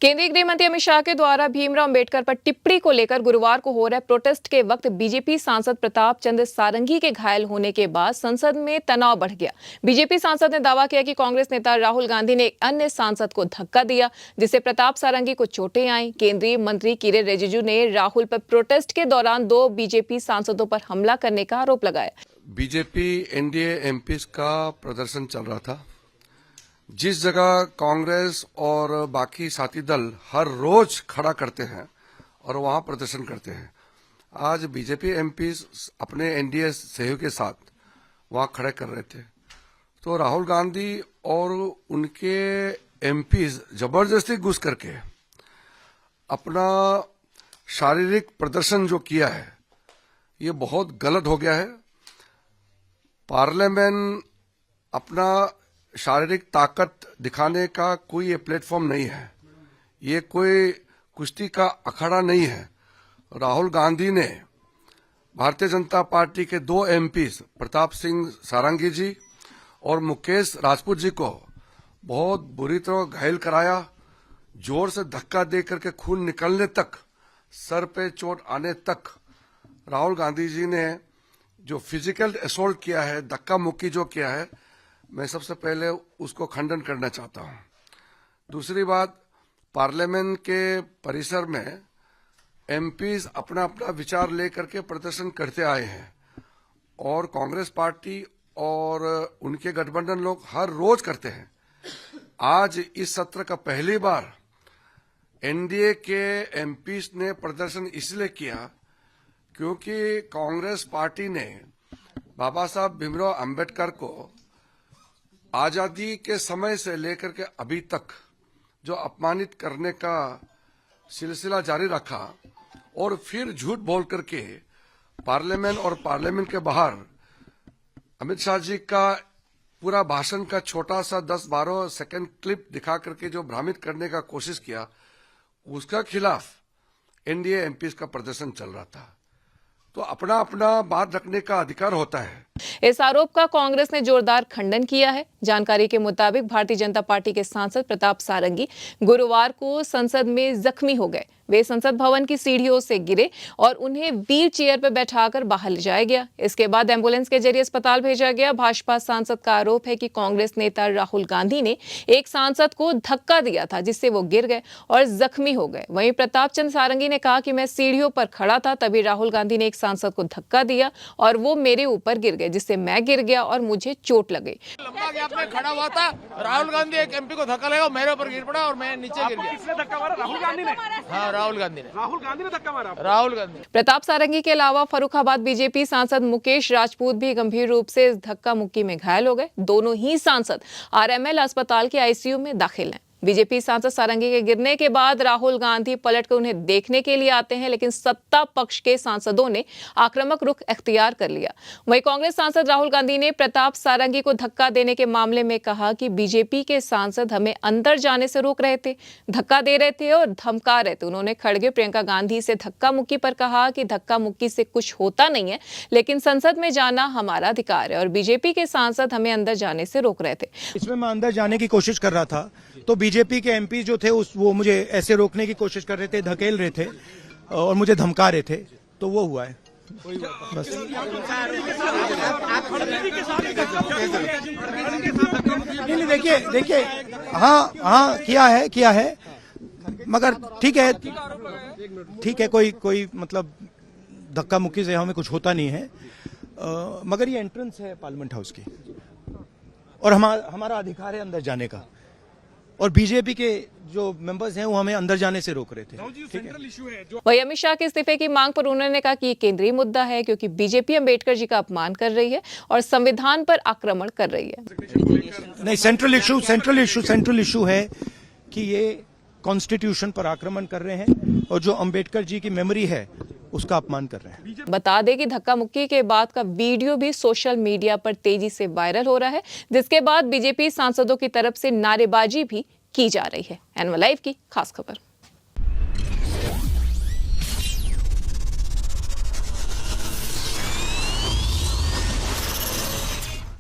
केंद्रीय गृह मंत्री अमित शाह के द्वारा भीमराव अंबेडकर पर टिप्पणी को लेकर गुरुवार को हो रहे प्रोटेस्ट के वक्त बीजेपी सांसद प्रताप चंद्र सारंगी के घायल होने के बाद संसद में तनाव बढ़ गया। बीजेपी सांसद ने दावा किया कि कांग्रेस नेता राहुल गांधी ने एक अन्य सांसद को धक्का दिया, जिससे प्रताप सारंगी को चोटें आई। केंद्रीय मंत्री किरेन रिजिजू ने राहुल पर प्रोटेस्ट के दौरान 2 बीजेपी सांसदों पर हमला करने का आरोप लगाया। बीजेपी एनडीए एमपीज का प्रदर्शन चल रहा था। जिस जगह कांग्रेस और बाकी साथी दल हर रोज खड़ा करते हैं और वहां प्रदर्शन करते हैं, आज बीजेपी एमपीज अपने एनडीए सहयोग के साथ वहां खड़े कर रहे थे। तो राहुल गांधी और उनके एमपीज जबरदस्ती घुस करके अपना शारीरिक प्रदर्शन जो किया है, ये बहुत गलत हो गया है। पार्लियामेंट अपना शारीरिक ताकत दिखाने का कोई ये प्लेटफॉर्म नहीं है, ये कोई कुश्ती का अखाड़ा नहीं है। राहुल गांधी ने भारतीय जनता पार्टी के 2 एमपीज प्रताप सिंह सारंगी जी और मुकेश राजपूत जी को बहुत बुरी तरह घायल कराया। जोर से धक्का दे करके खून निकलने तक, सर पे चोट आने तक राहुल गांधी जी ने जो फिजिकल असॉल्ट किया है, धक्का मुक्की जो किया है, मैं सबसे पहले उसको खंडन करना चाहता हूं। दूसरी बात, पार्लियामेंट के परिसर में एमपीज अपना अपना विचार लेकर के प्रदर्शन करते आए हैं और कांग्रेस पार्टी और उनके गठबंधन लोग हर रोज करते हैं। आज इस सत्र का पहली बार एनडीए के एमपीज ने प्रदर्शन इसलिए किया क्योंकि कांग्रेस पार्टी ने बाबा साहब भीमराव अंबेडकर को आजादी के समय से लेकर के अभी तक जो अपमानित करने का सिलसिला जारी रखा और फिर झूठ बोल करके पार्लियामेंट और पार्लियामेंट के बाहर अमित शाह जी का पूरा भाषण का छोटा सा 10-12 सेकंड क्लिप दिखा करके जो भ्रमित करने का कोशिश किया, उसका खिलाफ एनडीए एमपीज का प्रदर्शन चल रहा था। तो अपना अपना बात रखने का अधिकार होता है। इस आरोप का कांग्रेस ने जोरदार खंडन किया है। जानकारी के मुताबिक भारतीय जनता पार्टी के सांसद प्रताप सारंगी गुरुवार को संसद में जख्मी हो गए। वे संसद भवन की सीढ़ियों से गिरे और उन्हें व्हील चेयर पर बैठाकर बाहर ले जाया गया। इसके बाद एम्बुलेंस के जरिए अस्पताल भेजा गया। भाजपा सांसद का आरोप है कि कांग्रेस नेता राहुल गांधी ने एक सांसद को धक्का दिया था, जिससे वो गिर गए और जख्मी हो गए। वहीं प्रताप चंद्र सारंगी ने कहा कि मैं सीढ़ियों पर खड़ा था, तभी राहुल गांधी ने एक सांसद को धक्का दिया और वो मेरे ऊपर गिर गए, जिससे मैं गिर गया और मुझे चोट लगी। लंबा गैप में खड़ा हुआ था, राहुल गांधी एक एमपी को धक्का लगा, मेरे ऊपर गिर पड़ा और मैं नीचे गिर गया। किसने धक्का मारा? राहुल गांधी ने? हाँ, राहुल गांधी ने धक्का मारा। राहुल गांधी। प्रताप सारंगी के अलावा फर्रुखाबाद बीजेपी सांसद मुकेश राजपूत भी गंभीर रूप से इस धक्का मुक्की में घायल हो गए। दोनों ही सांसद आरएमएल अस्पताल के आईसीयू में दाखिल हैं। बीजेपी सांसद सारंगी के गिरने के बाद राहुल गांधी पलटकर उन्हें देखने के लिए आते हैं, लेकिन सत्ता पक्ष के सांसदों ने आक्रामक रुख इख्तियार कर लिया। वहीं कांग्रेस सांसद राहुल गांधी ने प्रताप सारंगी को धक्का देने के मामले में कहा कि बीजेपी के सांसद हमें अंदर जाने से रोक रहे थे, धक्का दे रहे थे और धमका रहे थे। उन्होंने खड़गे प्रियंका गांधी से धक्का मुक्की पर कहा कि धक्का मुक्की से कुछ होता नहीं है, लेकिन संसद में जाना हमारा अधिकार है और बीजेपी के सांसद हमें अंदर जाने से रोक रहे थे। इसमें मैं अंदर जाने की कोशिश कर रहा था तो बीजेपी के एमपी जो थे वो मुझे ऐसे रोकने की कोशिश कर रहे थे, धकेल रहे थे और मुझे धमका रहे थे, तो वो हुआ है बस। नहीं, देखिए हाँ किया है मगर ठीक है कोई मतलब धक्का मुक्की से हमें कुछ होता नहीं है, मगर ये एंट्रेंस है पार्लियामेंट हाउस की और हमारा अधिकार है अंदर जाने का और बीजेपी के जो मेंबर्स हैं वो हमें अंदर जाने से रोक रहे थे। वहीं अमित शाह के इस्तीफे की मांग पर उन्होंने कहा कि ये केंद्रीय मुद्दा है क्योंकि बीजेपी अंबेडकर जी का अपमान कर रही है और संविधान पर आक्रमण कर रही है। नहीं, सेंट्रल इशू है कि ये कॉन्स्टिट्यूशन पर आक्रमण कर रहे हैं और जो अंबेडकर जी की मेमोरी है उसका अपमान कर रहे हैं। बता दें कि धक्का मुक्की के बाद का वीडियो भी सोशल मीडिया पर तेजी से वायरल हो रहा है, जिसके बाद बीजेपी सांसदों की तरफ से नारेबाजी भी की जा रही है। एनएम लाइव की खास खबर।